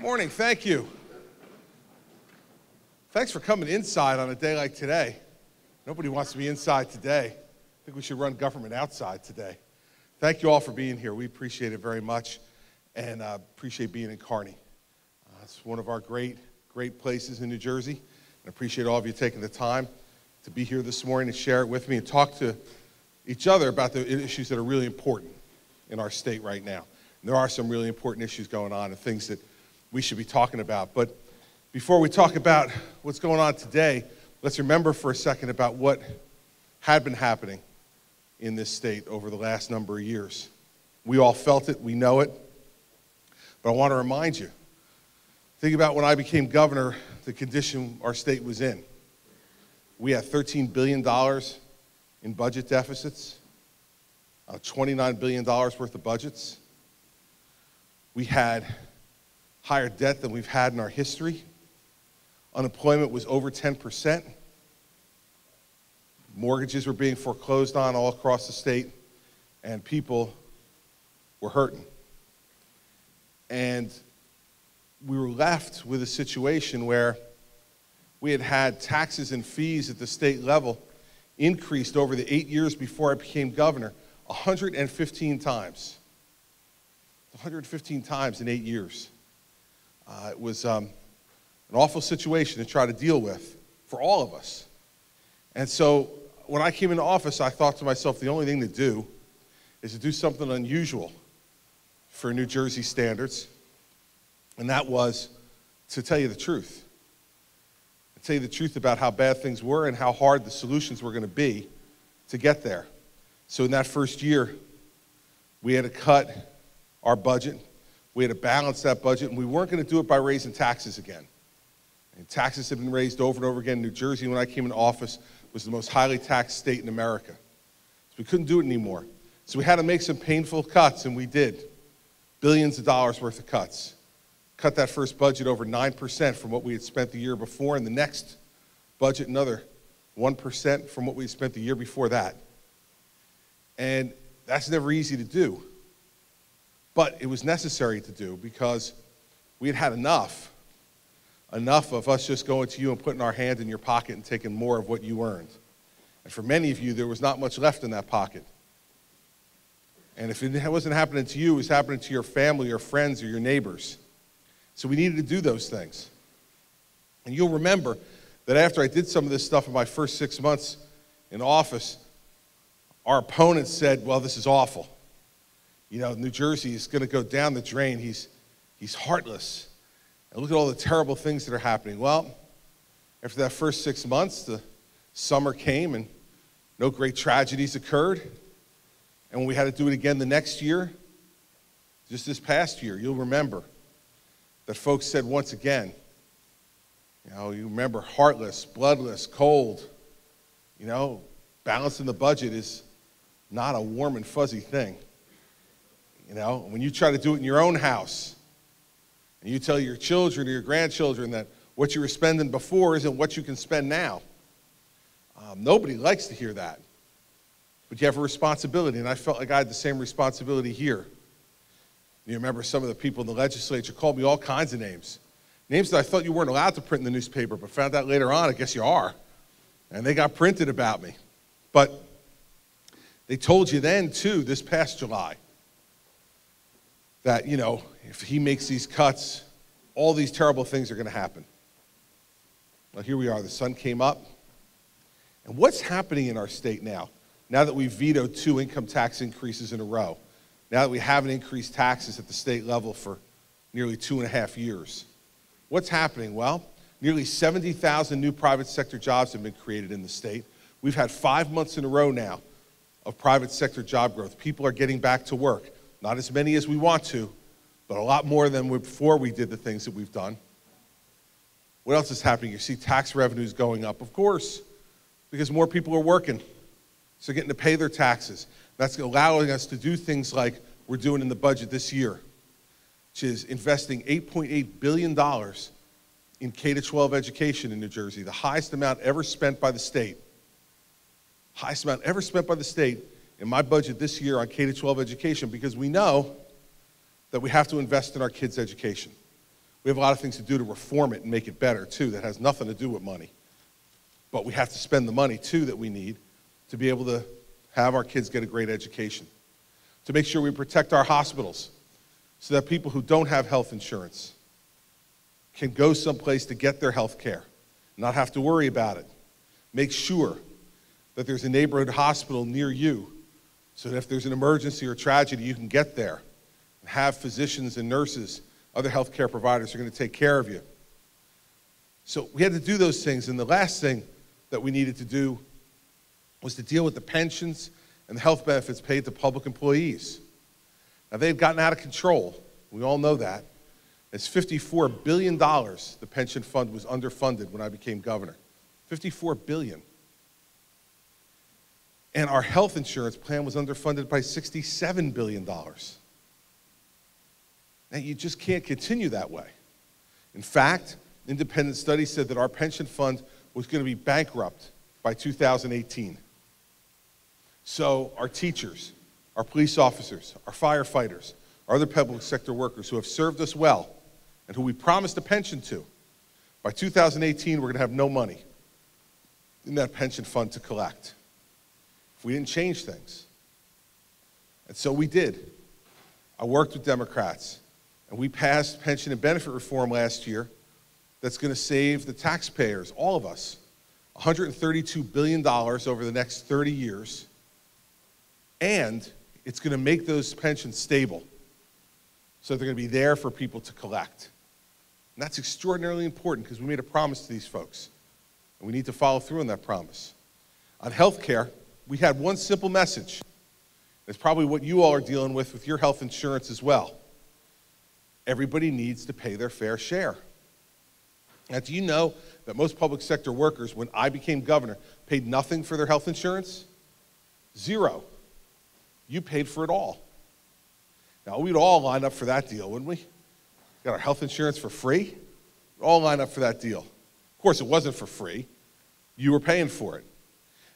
Morning, thank you. Thanks for coming inside on a day like today. Nobody wants to be inside today. I think we should run government outside today. Thank you all for being here. We appreciate it very much and appreciate being in Kearny. It's one of our great places in New Jersey. And I appreciate all of you taking the time to be here this morning and share it with me and talk to each other about the issues that are really important in our state right now. And there are some really important issues going on and things that we should be talking about. But before we talk about what's going on today, let's remember for a second about what had been happening in this state over the last number of years. We all felt it, we know it, but I want to remind you, think about when I became governor, the condition our state was in. We had $13 billion in budget deficits, $29 billion worth of budgets. We had higher debt than we've had in our history. Unemployment was over 10%. Mortgages were being foreclosed on all across the state, and people were hurting. And we were left with a situation where we had taxes and fees at the state level increased over the 8 years before I became governor 115 times. 115 times in 8 years. It was an awful situation to try to deal with for all of us. And so when I came into office, I thought to myself, the only thing to do is to do something unusual for New Jersey standards, and that was to tell you the truth. To tell you the truth about how bad things were and how hard the solutions were going to be to get there. So in that first year, we had to cut our budget. We had to balance that budget, and we weren't going to do it by raising taxes again. And taxes have been raised over and over again. New Jersey, when I came into office, was the most highly taxed state in America. So we couldn't do it anymore. So we had to make some painful cuts, and we did. Billions of dollars worth of cuts. Cut that first budget over 9% from what we had spent the year before, and the next budget another 1% from what we had spent the year before that. And that's never easy to do. But it was necessary to do because we had had enough of us just going to you and putting our hand in your pocket and taking more of what you earned. And for many of you, there was not much left in that pocket. And if it wasn't happening to you, it was happening to your family or friends or your neighbors. So we needed to do those things. And you'll remember that after I did some of this stuff in my first 6 months in office, our opponents said, well, this is awful. You know, New Jersey is going to go down the drain. He's heartless. And look at all the terrible things that are happening. Well, after that first 6 months, the summer came and no great tragedies occurred. And when we had to do it again the next year, just this past year, you'll remember that folks said once again, you remember heartless, bloodless, cold. Balancing the budget is not a warm and fuzzy thing. When you try to do it in your own house, and you tell your children or your grandchildren that what you were spending before isn't what you can spend now. Nobody likes to hear that. But you have a responsibility, and I felt like I had the same responsibility here. You remember some of the people in the legislature called me all kinds of names. Names that I thought you weren't allowed to print in the newspaper, but found out later on, I guess you are. And they got printed about me. But they told you then, too, this past July, that, if he makes these cuts, all these terrible things are going to happen. Well, here we are. The sun came up. And what's happening in our state now that we've vetoed 2 income tax increases in a row, now that we haven't increased taxes at the state level for nearly 2.5 years? What's happening? Well, nearly 70,000 new private sector jobs have been created in the state. We've had 5 months in a row now of private sector job growth. People are getting back to work. Not as many as we want to, but a lot more than before we did the things that we've done. What else is happening? You see tax revenues going up, of course, because more people are working. So getting to pay their taxes. That's allowing us to do things like we're doing in the budget this year, which is investing $8.8 billion in K-12 education in New Jersey, the highest amount ever spent by the state. Highest amount ever spent by the state in my budget this year on K-12 education, because we know that we have to invest in our kids' education. We have a lot of things to do to reform it and make it better, too, that has nothing to do with money. But we have to spend the money, too, that we need to be able to have our kids get a great education, to make sure we protect our hospitals so that people who don't have health insurance can go someplace to get their health care, not have to worry about it. Make sure that there's a neighborhood hospital near you so that if there's an emergency or tragedy, you can get there and have physicians and nurses, other healthcare providers who are going to take care of you. So we had to do those things, and the last thing that we needed to do was to deal with the pensions and the health benefits paid to public employees. Now, they had gotten out of control. We all know that. It's $54 billion the pension fund was underfunded when I became governor. $54 billion. And our health insurance plan was underfunded by $67 billion. Now, you just can't continue that way. In fact, independent studies said that our pension fund was going to be bankrupt by 2018. So our teachers, our police officers, our firefighters, our other public sector workers who have served us well and who we promised a pension to, by 2018, we're going to have no money in that pension fund to collect if we didn't change things. And so we did. I worked with Democrats, and we passed pension and benefit reform last year that's going to save the taxpayers, all of us, $132 billion over the next 30 years, and it's going to make those pensions stable so they're going to be there for people to collect. And that's extraordinarily important because we made a promise to these folks, and we need to follow through on that promise. On health care, we had one simple message. It's probably what you all are dealing with your health insurance as well. Everybody needs to pay their fair share. Now, do you know that most public sector workers, when I became governor, paid nothing for their health insurance? Zero. You paid for it all. Now, we'd all line up for that deal, wouldn't we? Got our health insurance for free? We'd all line up for that deal. Of course, it wasn't for free. You were paying for it.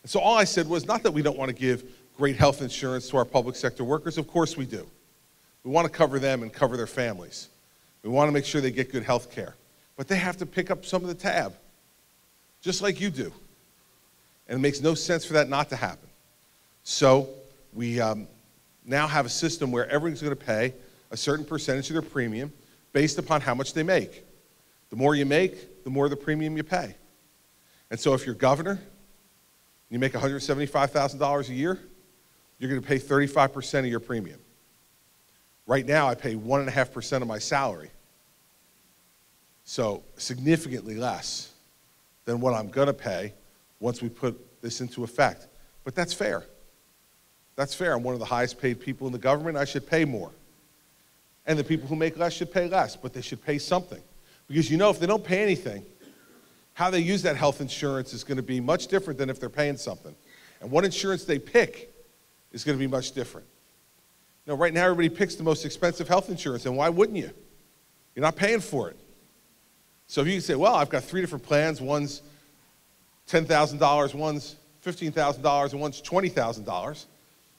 And so all I said was not that we don't want to give great health insurance to our public sector workers. Of course we do. We want to cover them and cover their families. We want to make sure they get good health care. But they have to pick up some of the tab, just like you do. And it makes no sense for that not to happen. So we now have a system where everyone's going to pay a certain percentage of their premium based upon how much they make. The more you make, the more the premium you pay. And so if you're governor, and you make $175,000 a year, you're going to pay 35% of your premium. Right now, I pay 1.5% of my salary. So significantly less than what I'm going to pay once we put this into effect. But that's fair. That's fair. I'm one of the highest paid people in the government. I should pay more. And the people who make less should pay less, but they should pay something. Because you know, if they don't pay anything, how they use that health insurance is going to be much different than if they're paying something. And what insurance they pick is going to be much different. You know, right now everybody picks the most expensive health insurance, and why wouldn't you? You're not paying for it. So if you can say, well, I've got 3 different plans, one's $10,000, one's $15,000, and one's $20,000,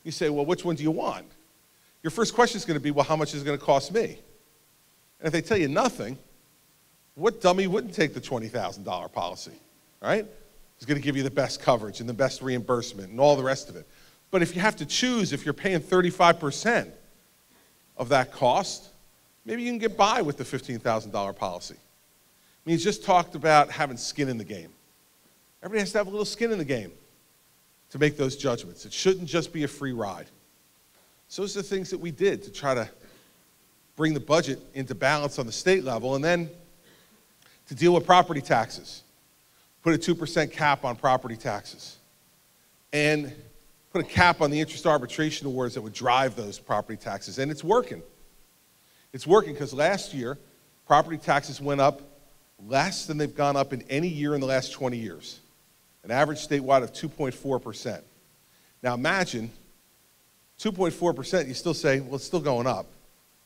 you say, well, which one do you want? Your first question is going to be, well, how much is it going to cost me? And if they tell you nothing, what dummy wouldn't take the $20,000 policy, right? It's going to give you the best coverage and the best reimbursement and all the rest of it. But if you have to choose, if you're paying 35% of that cost, maybe you can get by with the $15,000 policy. I mean, he's just talked about having skin in the game. Everybody has to have a little skin in the game to make those judgments. It shouldn't just be a free ride. So those are the things that we did to try to bring the budget into balance on the state level, and then to deal with property taxes. Put a 2% cap on property taxes. And put a cap on the interest arbitration awards that would drive those property taxes. And it's working. It's working because last year, property taxes went up less than they've gone up in any year in the last 20 years. An average statewide of 2.4%. Now imagine 2.4%, you still say, well, it's still going up.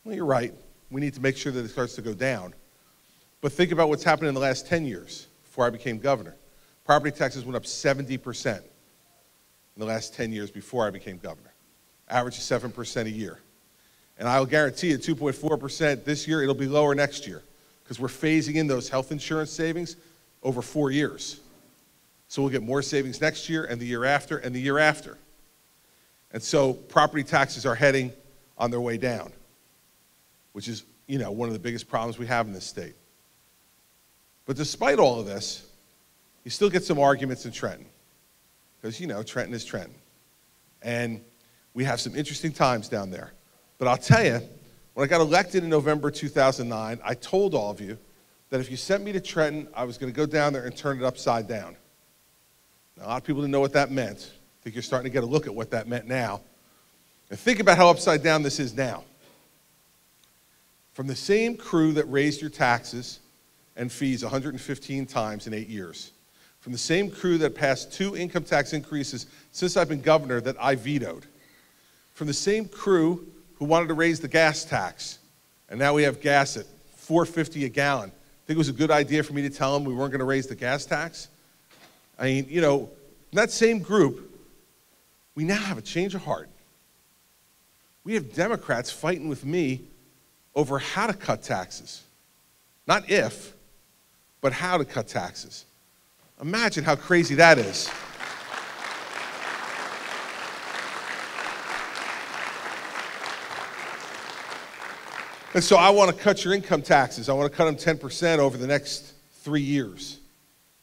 Well, you're right. We need to make sure that it starts to go down. But think about what's happened in the last 10 years before I became governor. Property taxes went up 70% in the last 10 years before I became governor. Average of 7% a year. And I'll guarantee you 2.4% this year, it'll be lower next year because we're phasing in those health insurance savings over 4 years. So we'll get more savings next year and the year after and the year after. And so property taxes are heading on their way down, which is, one of the biggest problems we have in this state. But despite all of this, you still get some arguments in Trenton, because, Trenton is Trenton. And we have some interesting times down there. But I'll tell you, when I got elected in November 2009, I told all of you that if you sent me to Trenton, I was going to go down there and turn it upside down. Now, a lot of people didn't know what that meant. I think you're starting to get a look at what that meant now. And think about how upside down this is now. From the same crew that raised your taxes and fees 115 times in 8 years, from the same crew that passed 2 income tax increases since I've been governor that I vetoed, from the same crew who wanted to raise the gas tax, and now we have gas at $4.50 a gallon. Think it was a good idea for me to tell them we weren't going to raise the gas tax? I mean, in that same group, we now have a change of heart. We have Democrats fighting with me over how to cut taxes. Not if, but how to cut taxes. Imagine how crazy that is. And so I want to cut your income taxes. I want to cut them 10% over the next 3 years.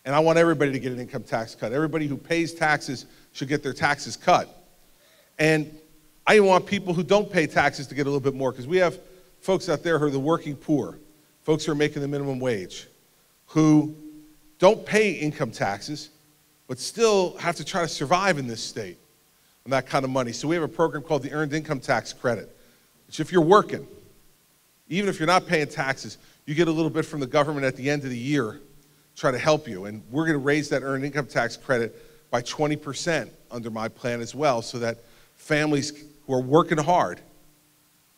And I want everybody to get an income tax cut. Everybody who pays taxes should get their taxes cut. And I want people who don't pay taxes to get a little bit more, because we have folks out there who are the working poor, folks who are making the minimum wage, who don't pay income taxes, but still have to try to survive in this state on that kind of money. So we have a program called the Earned Income Tax Credit, which if you're working, even if you're not paying taxes, you get a little bit from the government at the end of the year, try to help you. And we're going to raise that Earned Income Tax Credit by 20% under my plan as well, so that families who are working hard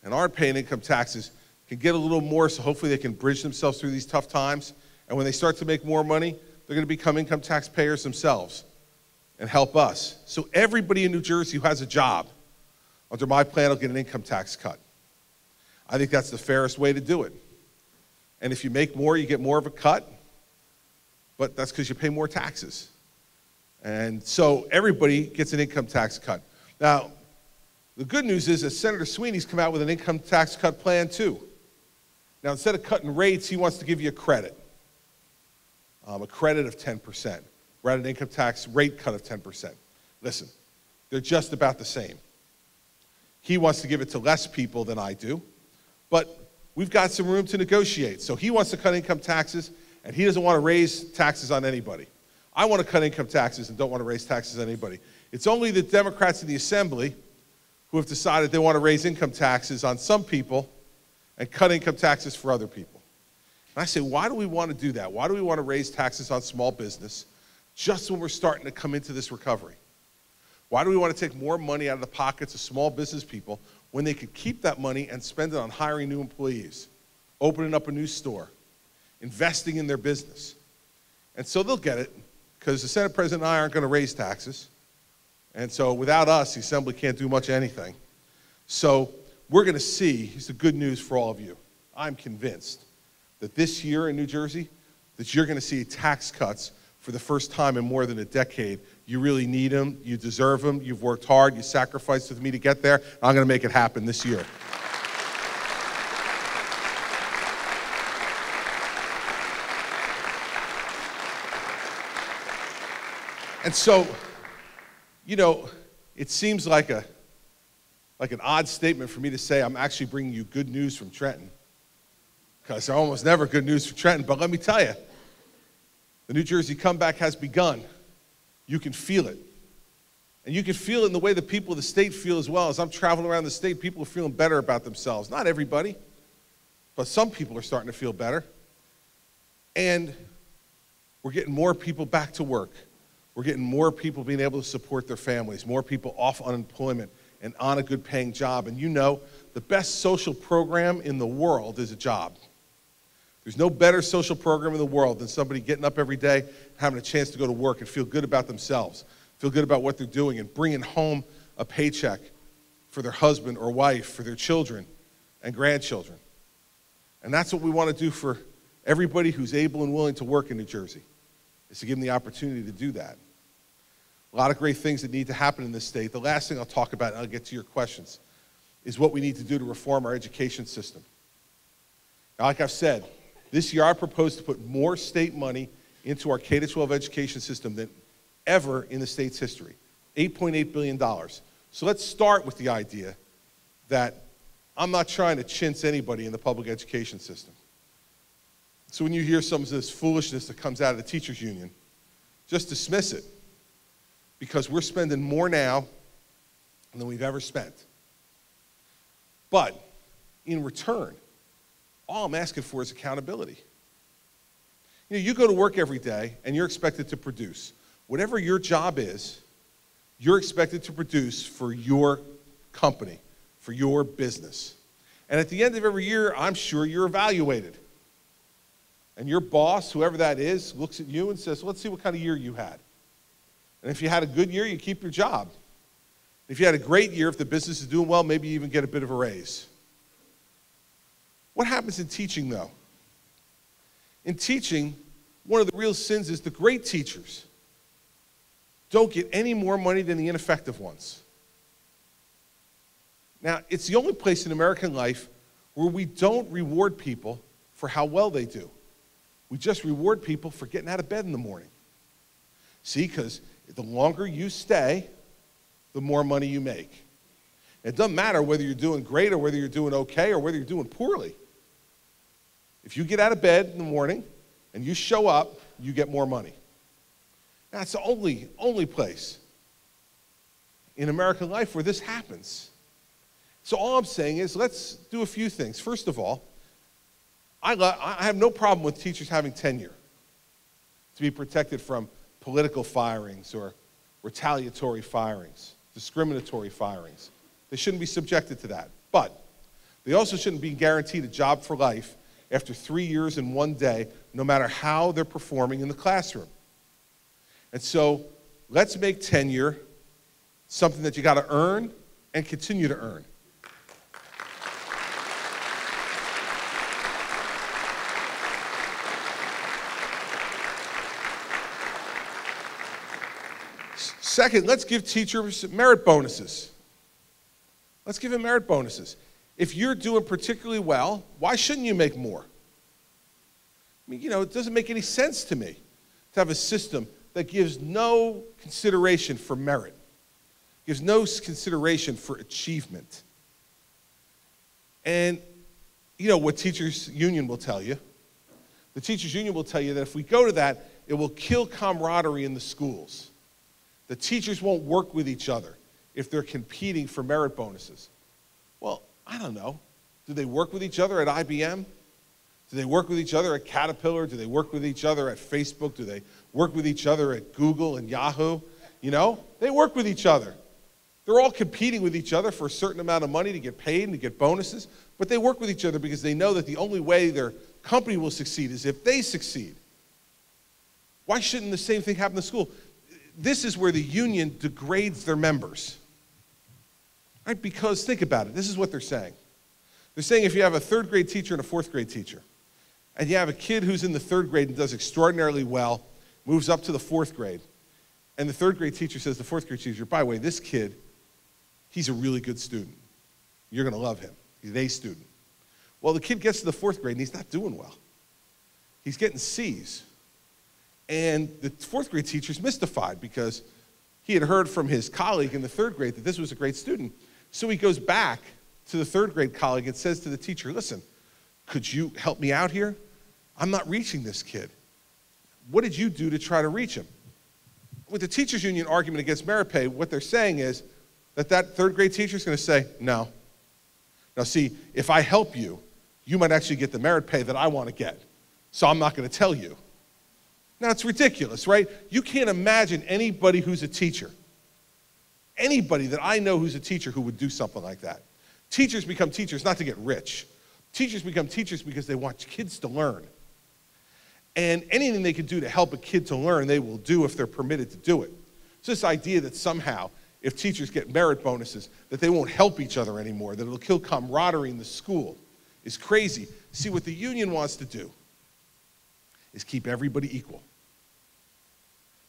and aren't paying income taxes can get a little more, so hopefully they can bridge themselves through these tough times. And when they start to make more money, they're going to become income taxpayers themselves and help us. So everybody in New Jersey who has a job under my plan will get an income tax cut. I think that's the fairest way to do it. And if you make more, you get more of a cut, but that's because you pay more taxes. And so everybody gets an income tax cut. Now, the good news is that Senator Sweeney's come out with an income tax cut plan too. Now, instead of cutting rates, he wants to give you a credit of 10%. We're at an income tax rate cut of 10%. Listen, they're just about the same. He wants to give it to less people than I do, but we've got some room to negotiate. So he wants to cut income taxes, and he doesn't want to raise taxes on anybody. I want to cut income taxes and don't want to raise taxes on anybody. It's only the Democrats in the Assembly who have decided they want to raise income taxes on some people and cut income taxes for other people. And I say, why do we want to do that? Why do we want to raise taxes on small business just when we're starting to come into this recovery? Why do we want to take more money out of the pockets of small business people when they could keep that money and spend it on hiring new employees, opening up a new store, investing in their business? And so they'll get it, because the Senate President and I aren't going to raise taxes. And so without us, the Assembly can't do much of anything. So we're going to see, here's the good news for all of you. I'm convinced that this year in New Jersey, that you're going to see tax cuts for the first time in more than a decade. You really need them. You deserve them. You've worked hard. You sacrificed with me to get there. I'm going to make it happen this year. And so, it seems like an odd statement for me to say I'm actually bringing you good news from Trenton, because there's almost never good news from Trenton. But let me tell you, the New Jersey comeback has begun. You can feel it. And you can feel it in the way the people of the state feel as well. As I'm traveling around the state, people are feeling better about themselves. Not everybody, but some people are starting to feel better. And we're getting more people back to work. We're getting more people being able to support their families, more people off unemployment and on a good paying job. And the best social program in the world is a job. There's no better social program in the world than somebody getting up every day, having a chance to go to work and feel good about themselves, feel good about what they're doing, and bringing home a paycheck for their husband or wife, for their children and grandchildren. And that's what we want to do for everybody who's able and willing to work in New Jersey, is to give them the opportunity to do that. A lot of great things that need to happen in this state. The last thing I'll talk about, and I'll get to your questions, is what we need to do to reform our education system. Now, like I've said, this year I propose to put more state money into our K-12 education system than ever in the state's history, $8.8 billion. So let's start with the idea that I'm not trying to chintz anybody in the public education system. So when you hear some of this foolishness that comes out of the teachers union, just dismiss it, because we're spending more now than we've ever spent. But in return, all I'm asking for is accountability. You know, you go to work every day and you're expected to produce. Whatever your job is, you're expected to produce for your company, for your business. And at the end of every year, I'm sure you're evaluated. And your boss, whoever that is, looks at you and says, let's see what kind of year you had. And if you had a good year, you keep your job. If you had a great year, if the business is doing well, maybe you even get a bit of a raise. What happens in teaching, though? In teaching, one of the real sins is the great teachers don't get any more money than the ineffective ones. Now, it's the only place in American life where we don't reward people for how well they do. We just reward people for getting out of bed in the morning. See, because the longer you stay, the more money you make. It doesn't matter whether you're doing great or whether you're doing okay or whether you're doing poorly. If you get out of bed in the morning and you show up, you get more money. That's the only place in American life where this happens. So all I'm saying is let's do a few things. First of all, I have no problem with teachers having tenure to be protected from political firings or retaliatory firings, discriminatory firings. They shouldn't be subjected to that. But they also shouldn't be guaranteed a job for life after 3 years and 1 day, no matter how they're performing in the classroom. And so let's make tenure something that you got to earn and continue to earn. Second, let's give teachers merit bonuses. Let's give them merit bonuses. If you're doing particularly well, why shouldn't you make more? I mean, you know, it doesn't make any sense to me to have a system that gives no consideration for merit, gives no consideration for achievement. And you know what teachers union will tell you? The teachers union will tell you that if we go to that, it will kill camaraderie in the schools. The teachers won't work with each other if they're competing for merit bonuses. Well, I don't know. Do they work with each other at IBM? Do they work with each other at Caterpillar? Do they work with each other at Facebook? Do they work with each other at Google and Yahoo? You know, they work with each other. They're all competing with each other for a certain amount of money to get paid and to get bonuses, but they work with each other because they know that the only way their company will succeed is if they succeed. Why shouldn't the same thing happen in the school? This is where the union degrades their members. Right? Because think about it. This is what they're saying. They're saying if you have a third grade teacher and a fourth grade teacher, and you have a kid who's in the third grade and does extraordinarily well, moves up to the fourth grade, and the third grade teacher says to the fourth grade teacher, by the way, this kid, he's a really good student. You're going to love him. He's an A student. Well, the kid gets to the fourth grade and he's not doing well. He's getting C's. And the fourth grade teacher's mystified because he had heard from his colleague in the third grade that this was a great student. So he goes back to the third grade colleague and says to the teacher, listen, could you help me out here? I'm not reaching this kid. What did you do to try to reach him? With the teachers union argument against merit pay, what they're saying is that third grade teacher is going to say, no. Now see, if I help you, you might actually get the merit pay that I want to get. So I'm not going to tell you. Now, it's ridiculous, right? You can't imagine anybody who's a teacher, anybody that I know who's a teacher who would do something like that. Teachers become teachers not to get rich. Teachers become teachers because they want kids to learn. And anything they can do to help a kid to learn, they will do if they're permitted to do it. So this idea that somehow, if teachers get merit bonuses, that they won't help each other anymore, that it'll kill camaraderie in the school, is crazy. See, what the union wants to do is keep everybody equal.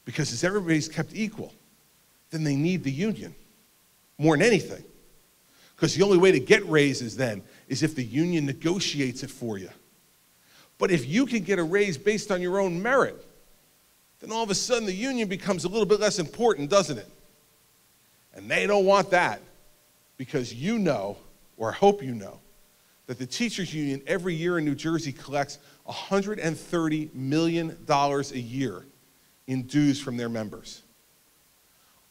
Because as everybody's kept equal, then they need the union more than anything. Because the only way to get raises then is if the union negotiates it for you. But if you can get a raise based on your own merit, then all of a sudden the union becomes a little bit less important, doesn't it? And they don't want that, because you know, or I hope you know, that the teachers union every year in New Jersey collects $130 million a year in dues from their members.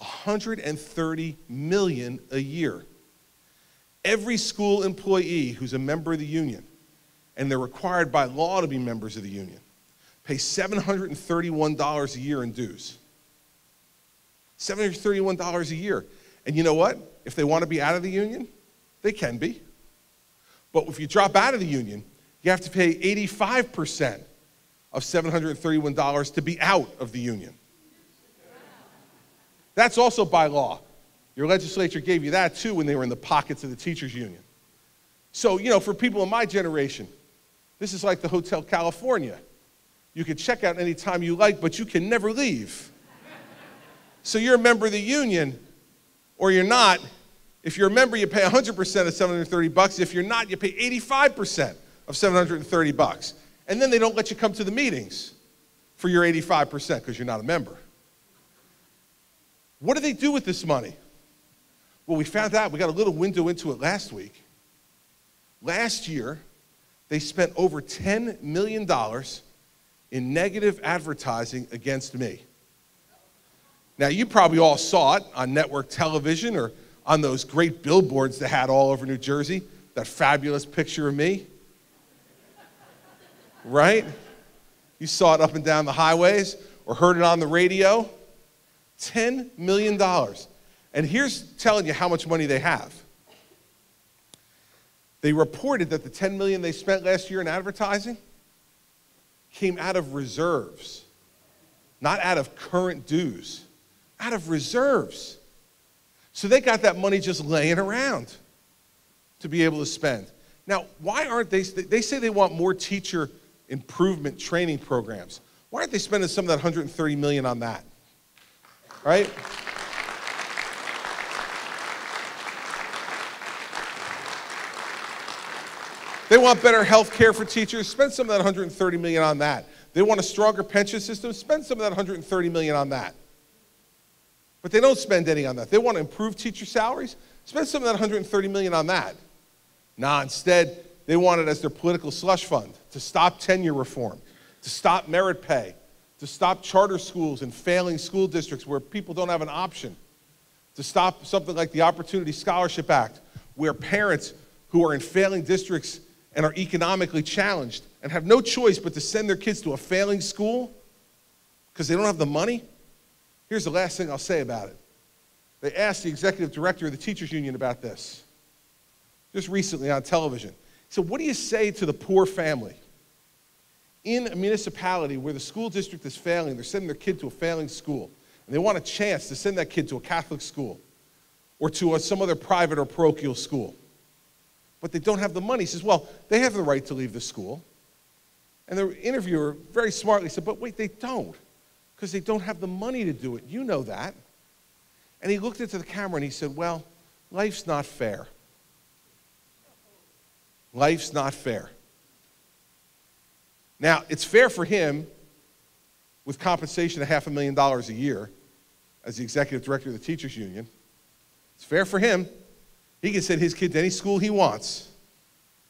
$130 million a year. Every school employee who's a member of the union, and they're required by law to be members of the union, pay $731 a year in dues. $731 a year. And you know what? If they want to be out of the union, they can be. But if you drop out of the union, you have to pay 85% of $731 to be out of the union. That's also by law. Your legislature gave you that too when they were in the pockets of the teachers union. So, you know, for people in my generation, this is like the Hotel California. You can check out any time you like, but you can never leave. So you're a member of the union, or you're not. If you're a member, you pay 100% of $730. If you're not, you pay 85% of $730. And then they don't let you come to the meetings for your 85% because you're not a member. What do they do with this money? Well, we found out, we got a little window into it last week. Last year, they spent over $10 million in negative advertising against me. Now, you probably all saw it on network television or on those great billboards they had all over New Jersey, that fabulous picture of me. Right? You saw it up and down the highways or heard it on the radio. $10 million. And here's telling you how much money they have. They reported that the $10 million they spent last year in advertising came out of reserves, not out of current dues, out of reserves. So they got that money just laying around to be able to spend. Now, why aren't they say they want more teacher improvement training programs. Why aren't they spending some of that $130 million on that? Right? They want better health care for teachers. Spend some of that $130 million on that. They want a stronger pension system. Spend some of that $130 million on that. But they don't spend any on that. They want to improve teacher salaries. Spend some of that $130 million on that. Nah, instead, they want it as their political slush fund to stop tenure reform, to stop merit pay, to stop charter schools and failing school districts where people don't have an option, to stop something like the Opportunity Scholarship Act, where parents who are in failing districts and are economically challenged and have no choice but to send their kids to a failing school because they don't have the money. Here's the last thing I'll say about it. They asked the executive director of the teachers union about this just recently on television. He said, what do you say to the poor family in a municipality where the school district is failing, they're sending their kid to a failing school, and they want a chance to send that kid to a Catholic school or to some other private or parochial school, but they don't have the money? He says, well, they have the right to leave the school. And the interviewer very smartly said, but wait, they don't, because they don't have the money to do it. You know that. And he looked into the camera and he said, well, life's not fair. Life's not fair. Now, it's fair for him with compensation of $500,000 a year as the executive director of the teachers union. It's fair for him. He can send his kid to any school he wants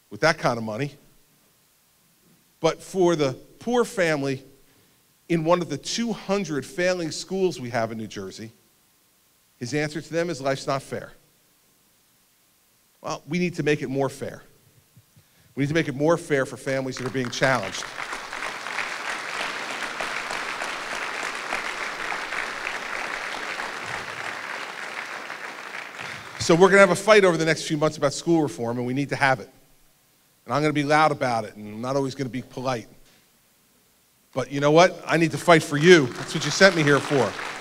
with that kind of money. But for the poor family in one of the 200 failing schools we have in New Jersey, his answer to them is life's not fair. Well, we need to make it more fair. We need to make it more fair for families that are being challenged. So we're going to have a fight over the next few months about school reform, and we need to have it. And I'm going to be loud about it, and I'm not always going to be polite. But you know what? I need to fight for you. That's what you sent me here for.